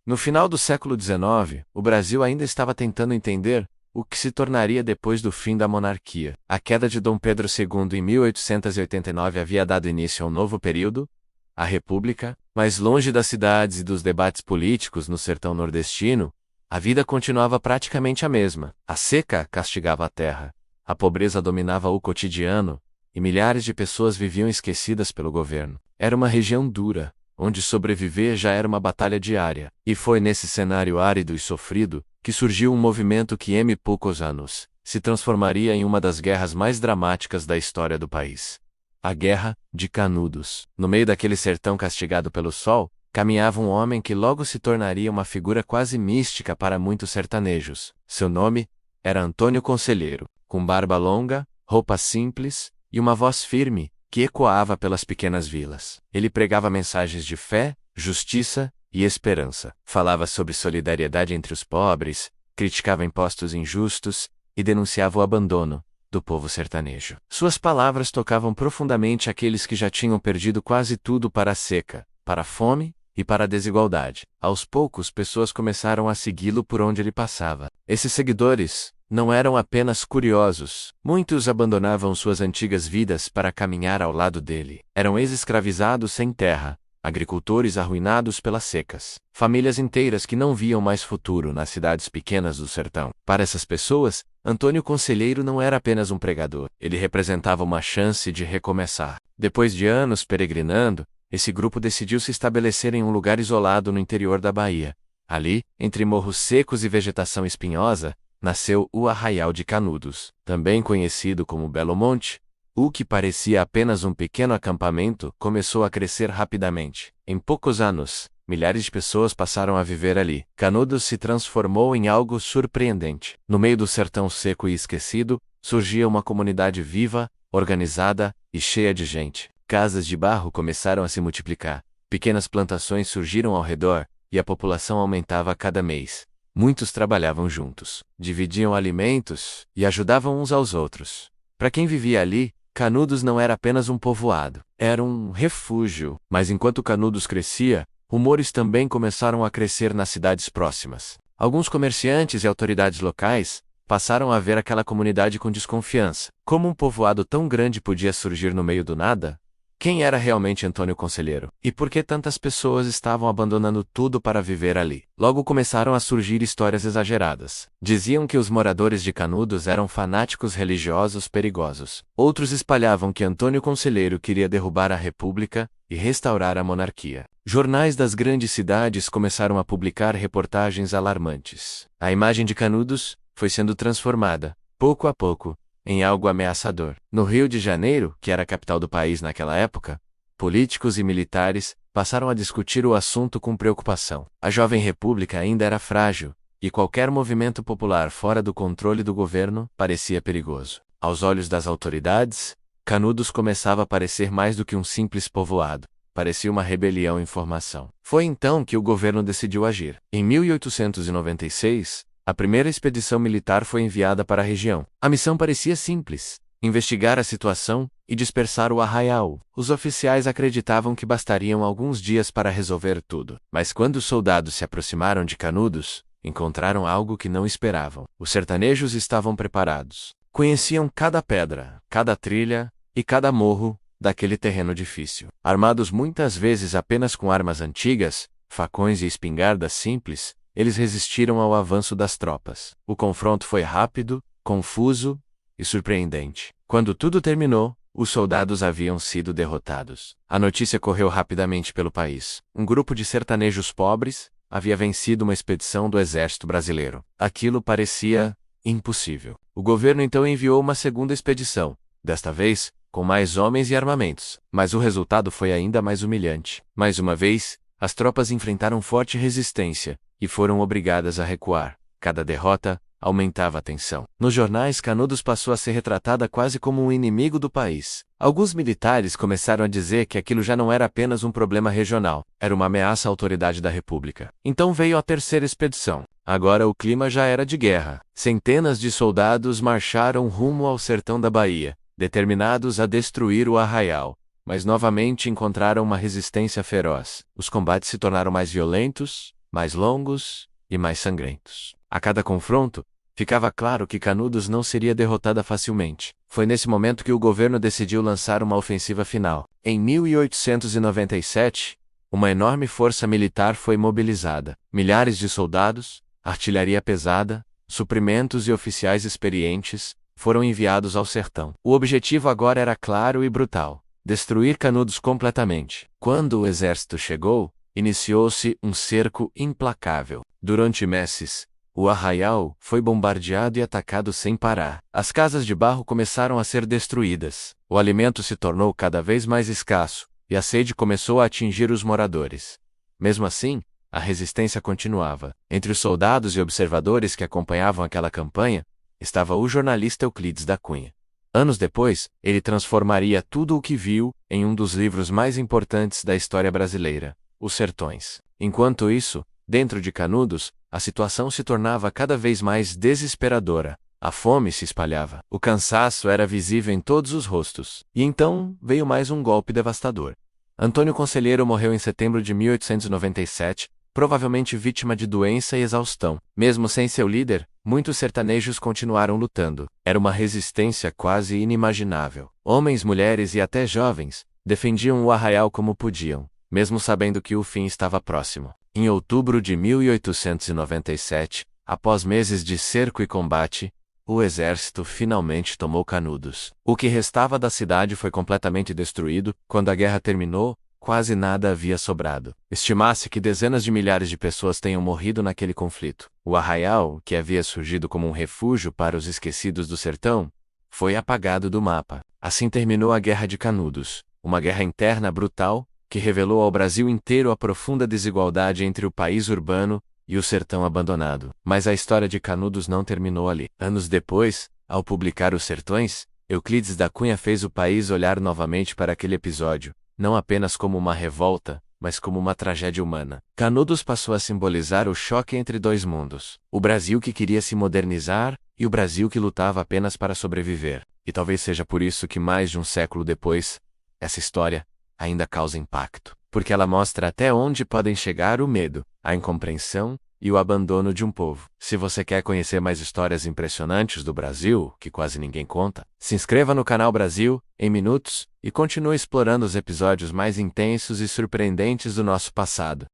No final do século XIX, o Brasil ainda estava tentando entender o que se tornaria depois do fim da monarquia. A queda de Dom Pedro II em 1889 havia dado início a um novo período, a República, mas longe das cidades e dos debates políticos no sertão nordestino, a vida continuava praticamente a mesma. A seca castigava a terra, a pobreza dominava o cotidiano, e milhares de pessoas viviam esquecidas pelo governo. Era uma região dura, onde sobreviver já era uma batalha diária. E foi nesse cenário árido e sofrido que surgiu um movimento que em poucos anos se transformaria em uma das guerras mais dramáticas da história do país. A Guerra de Canudos. No meio daquele sertão castigado pelo sol, caminhava um homem que logo se tornaria uma figura quase mística para muitos sertanejos. Seu nome era Antônio Conselheiro, com barba longa, roupa simples e uma voz firme que ecoava pelas pequenas vilas. Ele pregava mensagens de fé, justiça e esperança. Falava sobre solidariedade entre os pobres, criticava impostos injustos e denunciava o abandono do povo sertanejo. Suas palavras tocavam profundamente aqueles que já tinham perdido quase tudo para a seca, para a fome e para a desigualdade. Aos poucos, pessoas começaram a segui-lo por onde ele passava. Esses seguidores não eram apenas curiosos. Muitos abandonavam suas antigas vidas para caminhar ao lado dele. Eram ex-escravizados sem terra, agricultores arruinados pelas secas, famílias inteiras que não viam mais futuro nas cidades pequenas do sertão. Para essas pessoas, Antônio Conselheiro não era apenas um pregador. Ele representava uma chance de recomeçar. Depois de anos peregrinando, esse grupo decidiu se estabelecer em um lugar isolado no interior da Bahia. Ali, entre morros secos e vegetação espinhosa, nasceu o Arraial de Canudos, também conhecido como Belo Monte. O que parecia apenas um pequeno acampamento começou a crescer rapidamente. Em poucos anos, milhares de pessoas passaram a viver ali. Canudos se transformou em algo surpreendente. No meio do sertão seco e esquecido, surgia uma comunidade viva, organizada e cheia de gente. Casas de barro começaram a se multiplicar. Pequenas plantações surgiram ao redor, e a população aumentava a cada mês. Muitos trabalhavam juntos, dividiam alimentos e ajudavam uns aos outros. Para quem vivia ali, Canudos não era apenas um povoado, era um refúgio. Mas enquanto Canudos crescia, rumores também começaram a crescer nas cidades próximas. Alguns comerciantes e autoridades locais passaram a ver aquela comunidade com desconfiança. Como um povoado tão grande podia surgir no meio do nada? Quem era realmente Antônio Conselheiro? E por que tantas pessoas estavam abandonando tudo para viver ali? Logo começaram a surgir histórias exageradas. Diziam que os moradores de Canudos eram fanáticos religiosos perigosos. Outros espalhavam que Antônio Conselheiro queria derrubar a República e restaurar a monarquia. Jornais das grandes cidades começaram a publicar reportagens alarmantes. A imagem de Canudos foi sendo transformada, pouco a pouco, em algo ameaçador. No Rio de Janeiro, que era a capital do país naquela época, políticos e militares passaram a discutir o assunto com preocupação. A jovem república ainda era frágil, e qualquer movimento popular fora do controle do governo parecia perigoso. Aos olhos das autoridades, Canudos começava a parecer mais do que um simples povoado. Parecia uma rebelião em formação. Foi então que o governo decidiu agir. Em 1896, a primeira expedição militar foi enviada para a região. A missão parecia simples: investigar a situação e dispersar o arraial. Os oficiais acreditavam que bastariam alguns dias para resolver tudo. Mas quando os soldados se aproximaram de Canudos, encontraram algo que não esperavam. Os sertanejos estavam preparados. Conheciam cada pedra, cada trilha e cada morro daquele terreno difícil. Armados muitas vezes apenas com armas antigas, facões e espingardas simples, eles resistiram ao avanço das tropas. O confronto foi rápido, confuso e surpreendente. Quando tudo terminou, os soldados haviam sido derrotados. A notícia correu rapidamente pelo país. Um grupo de sertanejos pobres havia vencido uma expedição do exército brasileiro. Aquilo parecia impossível. O governo então enviou uma segunda expedição, desta vez com mais homens e armamentos. Mas o resultado foi ainda mais humilhante. Mais uma vez, as tropas enfrentaram forte resistência e foram obrigadas a recuar. Cada derrota aumentava a tensão. Nos jornais, Canudos passou a ser retratada quase como um inimigo do país. Alguns militares começaram a dizer que aquilo já não era apenas um problema regional, era uma ameaça à autoridade da República. Então veio a terceira expedição. Agora o clima já era de guerra. Centenas de soldados marcharam rumo ao sertão da Bahia, determinados a destruir o arraial. Mas novamente encontraram uma resistência feroz. Os combates se tornaram mais violentos, mais longos e mais sangrentos. A cada confronto, ficava claro que Canudos não seria derrotada facilmente. Foi nesse momento que o governo decidiu lançar uma ofensiva final. Em 1897, uma enorme força militar foi mobilizada. Milhares de soldados, artilharia pesada, suprimentos e oficiais experientes foram enviados ao sertão. O objetivo agora era claro e brutal: destruir Canudos completamente. Quando o exército chegou, iniciou-se um cerco implacável. Durante meses, o arraial foi bombardeado e atacado sem parar. As casas de barro começaram a ser destruídas. O alimento se tornou cada vez mais escasso, e a sede começou a atingir os moradores. Mesmo assim, a resistência continuava. Entre os soldados e observadores que acompanhavam aquela campanha, estava o jornalista Euclides da Cunha. Anos depois, ele transformaria tudo o que viu em um dos livros mais importantes da história brasileira, Os Sertões. Enquanto isso, dentro de Canudos, a situação se tornava cada vez mais desesperadora. A fome se espalhava. O cansaço era visível em todos os rostos. E então veio mais um golpe devastador. Antônio Conselheiro morreu em setembro de 1897, provavelmente vítima de doença e exaustão. Mesmo sem seu líder, muitos sertanejos continuaram lutando. Era uma resistência quase inimaginável. Homens, mulheres e até jovens defendiam o arraial como podiam, mesmo sabendo que o fim estava próximo. Em outubro de 1897, após meses de cerco e combate, o exército finalmente tomou Canudos. O que restava da cidade foi completamente destruído. Quando a guerra terminou, quase nada havia sobrado. Estima-se que dezenas de milhares de pessoas tenham morrido naquele conflito. O arraial, que havia surgido como um refúgio para os esquecidos do sertão, foi apagado do mapa. Assim terminou a Guerra de Canudos, uma guerra interna brutal, que revelou ao Brasil inteiro a profunda desigualdade entre o país urbano e o sertão abandonado. Mas a história de Canudos não terminou ali. Anos depois, ao publicar Os Sertões, Euclides da Cunha fez o país olhar novamente para aquele episódio, não apenas como uma revolta, mas como uma tragédia humana. Canudos passou a simbolizar o choque entre dois mundos: o Brasil que queria se modernizar e o Brasil que lutava apenas para sobreviver. E talvez seja por isso que mais de um século depois, essa história ainda causa impacto, porque ela mostra até onde podem chegar o medo, a incompreensão e o abandono de um povo. Se você quer conhecer mais histórias impressionantes do Brasil, que quase ninguém conta, se inscreva no canal Brasil em Minutos e continue explorando os episódios mais intensos e surpreendentes do nosso passado.